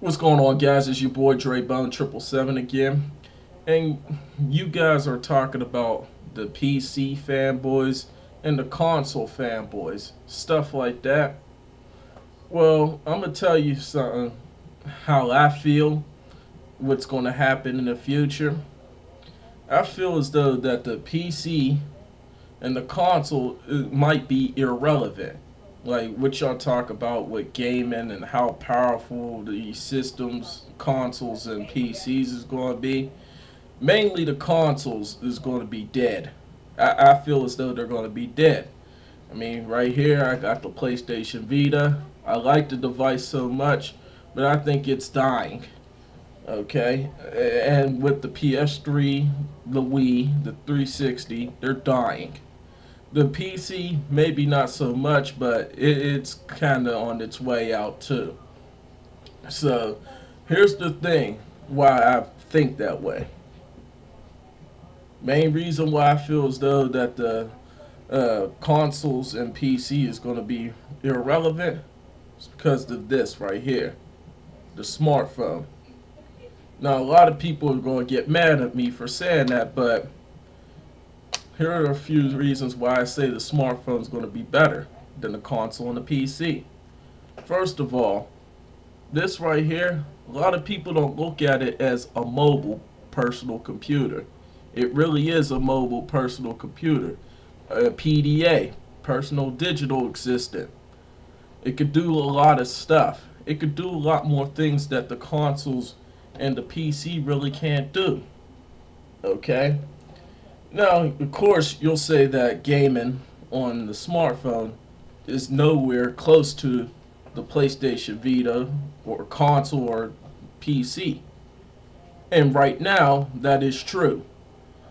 What's going on, guys? It's your boy Dre Bone 777 again, and you guys are talking about the PC fanboys and the console fanboys, stuff like that. Well, I'm gonna tell you something. How I feel, what's gonna happen in the future. I feel as though that the PC and the console might be irrelevant. Like what y'all talk about with gaming and how powerful the systems, consoles, and PCs is going to be. Mainly the consoles is going to be dead. I feel as though they're going to be dead. I mean, right here I got the PlayStation Vita. I like the device so much, but I think it's dying. Okay, and with the PS3, the Wii, the 360, they're dying. The PC, maybe not so much, but it's kind of on its way out too. So, here's the thing why I think that way. Main reason why I feel as though that the consoles and PC is going to be irrelevant is because of this right here, the smartphone. Now, a lot of people are going to get mad at me for saying that, but here are a few reasons why I say the smartphone is going to be better than the console and the PC. First of all, this right here, a lot of people don't look at it as a mobile personal computer. It really is a mobile personal computer. A PDA, personal digital assistant. It could do a lot of stuff. It could do a lot more things that the consoles and the PC really can't do. Okay? Now, of course, you'll say that gaming on the smartphone is nowhere close to the PlayStation Vita or console or PC. And right now, that is true.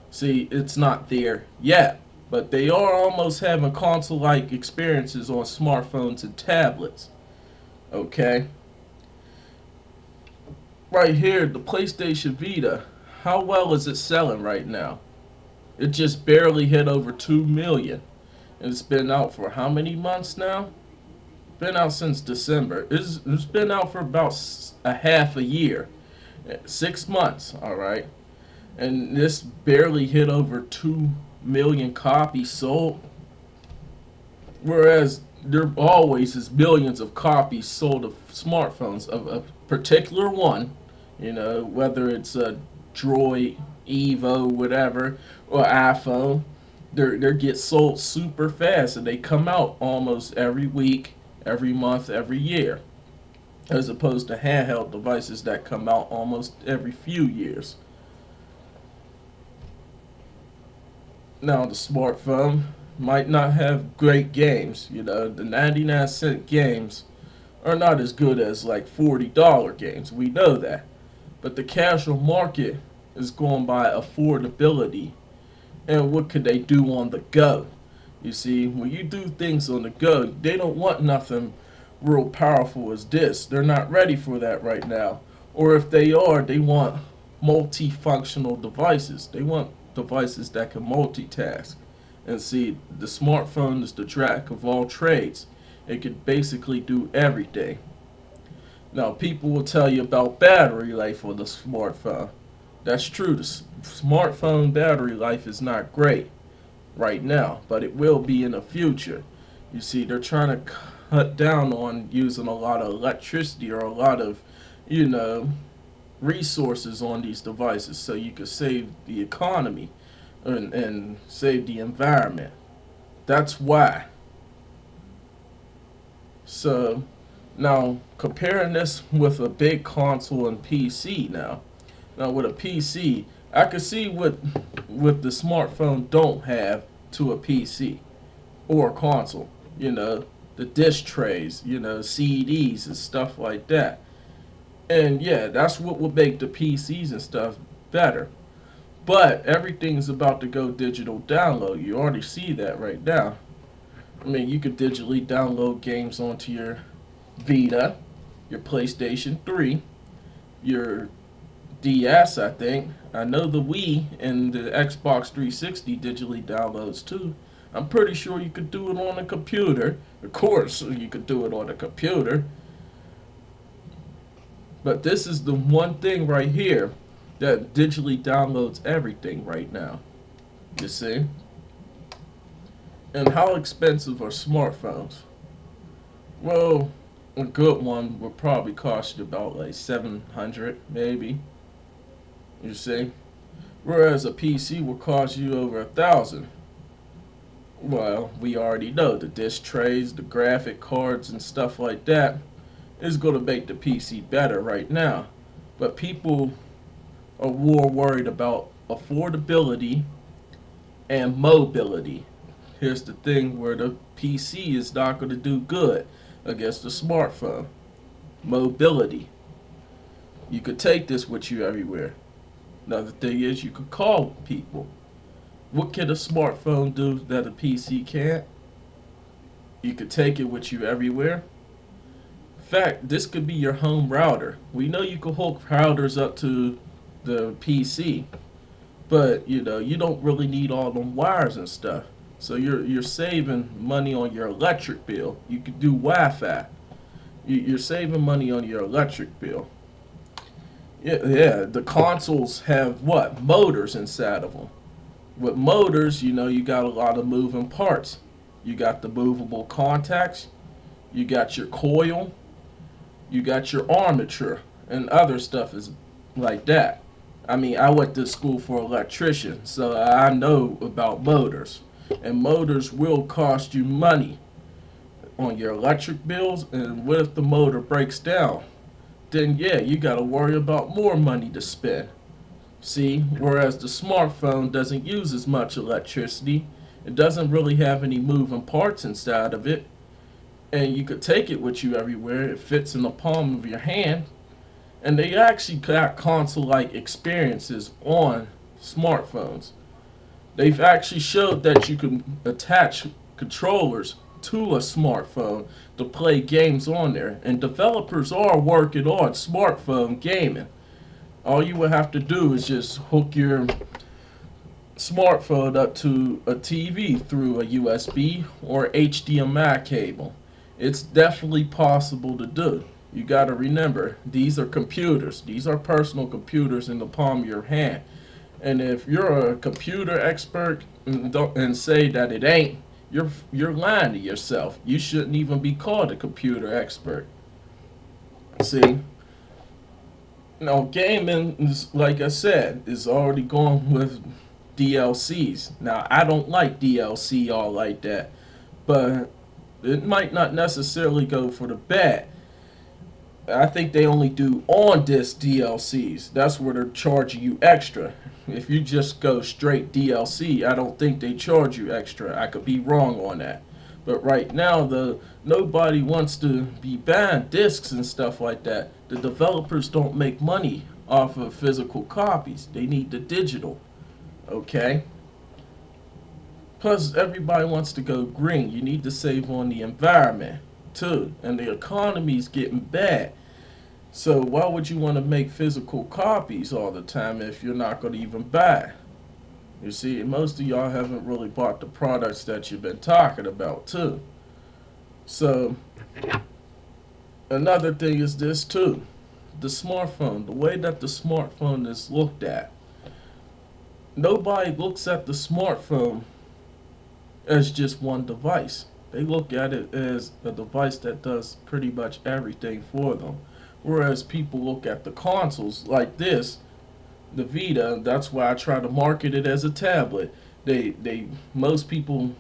See, it's not there yet, but they are almost having console-like experiences on smartphones and tablets. Okay? Right here, the PlayStation Vita, how well is it selling right now? It just barely hit over 2 million. And it's been out for how many months now? Been out since December. It's been out for about a half a year. 6 months, alright? And this barely hit over 2 million copies sold. Whereas there always is millions of copies sold of smartphones of a particular one. You know, whether it's a Droid, Evo, whatever, or iPhone, they get sold super fast, and they come out almost every week, every month, every year, as opposed to handheld devices that come out almost every few years. Now, the smartphone might not have great games. You know, the 99-cent games are not as good as like $40 games. We know that. But the casual market is going by affordability and what could they do on the go. You see, when you do things on the go, they don't want nothing real powerful as this. They're not ready for that right now. Or if they are, they want multifunctional devices. They want devices that can multitask. And see, the smartphone is the jack of all trades. It could basically do everything. Now, people will tell you about battery life on the smartphone. That's true. The smartphone battery life is not great right now, but it will be in the future. You see, they're trying to cut down on using a lot of electricity or a lot of, you know, resources on these devices so you could save the economy and save the environment. That's why. So, now, comparing this with a big console and PC now. Now, with a PC, I can see what the smartphone don't have to a PC or a console. You know, the disc trays, you know, CDs and stuff like that. And yeah, that's what will make the PCs and stuff better. But everything's about to go digital download. You already see that right now. I mean, you could digitally download games onto your Vita, your PlayStation 3, your DS, I think. I know the Wii and the Xbox 360 digitally downloads too. I'm pretty sure you could do it on a computer. Of course, you could do it on a computer. But this is the one thing right here that digitally downloads everything right now. You see? And how expensive are smartphones? Well, a good one would probably cost you about like 700 maybe. You see? Whereas a PC will cost you over 1,000. Well, we already know the disk trays, the graphic cards, and stuff like that is going to make the PC better right now. But people are more worried about affordability and mobility. Here's the thing where the PC is not going to do good against the smartphone. Mobility. You could take this with you everywhere. Another thing is you could call people. What can a smartphone do that a PC can't? You could take it with you everywhere. In fact, this could be your home router. We know you can hook routers up to the PC, but you know you don't really need all them wires and stuff. So you're saving money on your electric bill. You could do Wi-Fi. You're saving money on your electric bill. Yeah. The consoles have what? Motors inside of them. With motors, you know, you got a lot of moving parts. You got the movable contacts. You got your coil. You got your armature and other stuff is like that. I mean, I went to school for electrician, so I know about motors. And motors will cost you money on your electric bills. And what if the motor breaks down? Then yeah, you got to worry about more money to spend. See, whereas the smartphone doesn't use as much electricity. It doesn't really have any moving parts inside of it. And you could take it with you everywhere. It fits in the palm of your hand. And they actually got console-like experiences on smartphones. They've actually showed that you can attach controllers to a smartphone to play games on there. And developers are working on smartphone gaming. All you would have to do is just hook your smartphone up to a TV through a USB or HDMI cable. It's definitely possible to do. You got to remember, these are computers. These are personal computers in the palm of your hand. And if you're a computer expert and say that it ain't, you're lying to yourself. You shouldn't even be called a computer expert. See? Now, gaming, is, like I said, is already going with DLCs. Now, I don't like DLC all like that, but it might not necessarily go for the bad. I think they only do on-disc DLCs. That's where they're charging you extra. If you just go straight DLC, I don't think they charge you extra. I could be wrong on that. But right now, nobody wants to be buying discs and stuff like that. The developers don't make money off of physical copies. They need the digital. Okay? Plus, everybody wants to go green. You need to save on the environment, too. And the economy's getting bad. So why would you want to make physical copies all the time if you're not going to even buy? You see, most of y'all haven't really bought the products that you've been talking about, too. So, another thing is this, too. The smartphone. The way that the smartphone is looked at. Nobody looks at the smartphone as just one device. They look at it as a device that does pretty much everything for them. Whereas people look at the consoles like this, the Vita. That's why I try to market it as a tablet. Most people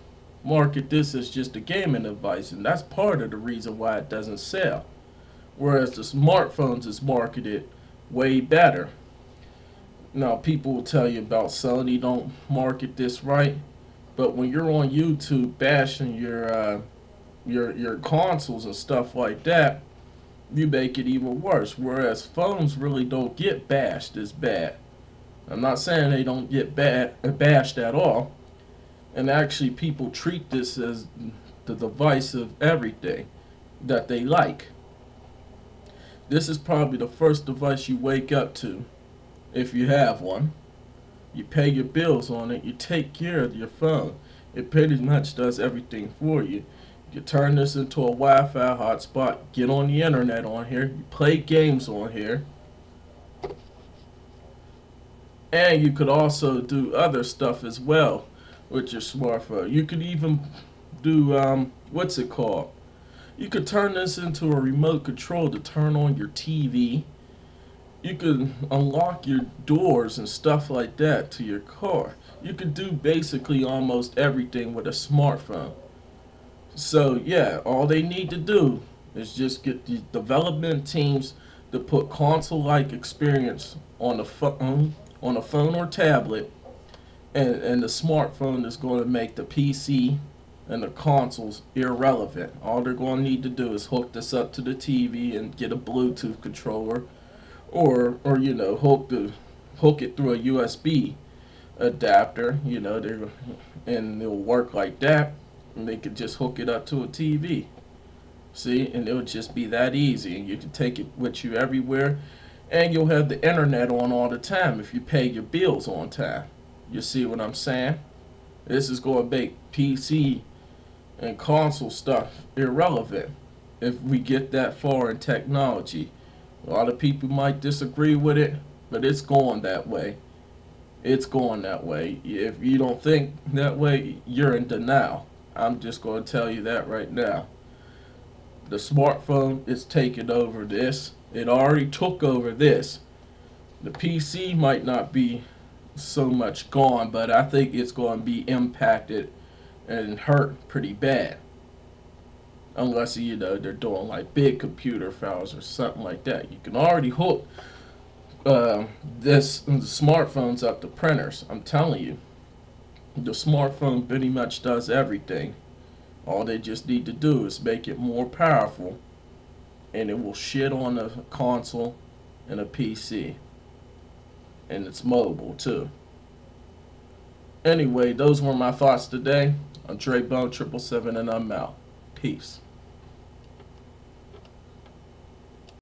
market this as just a gaming device, and that's part of the reason why it doesn't sell. Whereas the smartphones is marketed way better. Now, people will tell you about Sony don't market this right, but when you're on YouTube bashing your consoles and stuff like that, you make it even worse. Whereas phones really don't get bashed as bad. I'm not saying they don't get bashed at all. And actually, people treat this as the device of everything that they like. This is probably the first device you wake up to, if you have one. You pay your bills on it. You take care of your phone. It pretty much does everything for you. You turn this into a Wi-Fi hotspot, get on the internet on here, you play games on here. And you could also do other stuff as well with your smartphone. You could even do, what's it called? You could turn this into a remote control to turn on your TV. You could unlock your doors and stuff like that to your car. You could do basically almost everything with a smartphone. So yeah, all they need to do is just get the development teams to put console-like experience on the phone or tablet, and the smartphone is going to make the PC and the consoles irrelevant. All they're going to need to do is hook this up to the TV and get a Bluetooth controller, or you know, hook it through a USB adapter. You know, and it'll work like that. And they could just hook it up to a TV. See, and it would just be that easy, and you can take it with you everywhere, and you'll have the internet on all the time if you pay your bills on time. You see what I'm saying? This is going to make PC and console stuff irrelevant if we get that far in technology. A lot of people might disagree with it, but it's going that way. It's going that way. If you don't think that way, you're in denial. I'm just going to tell you that right now. The smartphone is taking over this. It already took over this. The PC might not be so much gone, but I think it's going to be impacted and hurt pretty bad. Unless, you know, they're doing like big computer files or something like that. You can already hook the smartphones up to printers. I'm telling you. The smartphone pretty much does everything. All they just need to do is make it more powerful, and it will shit on a console and a PC. And it's mobile too. Anyway, those were my thoughts today. I'm Dre Bone 777, and I'm out. Peace.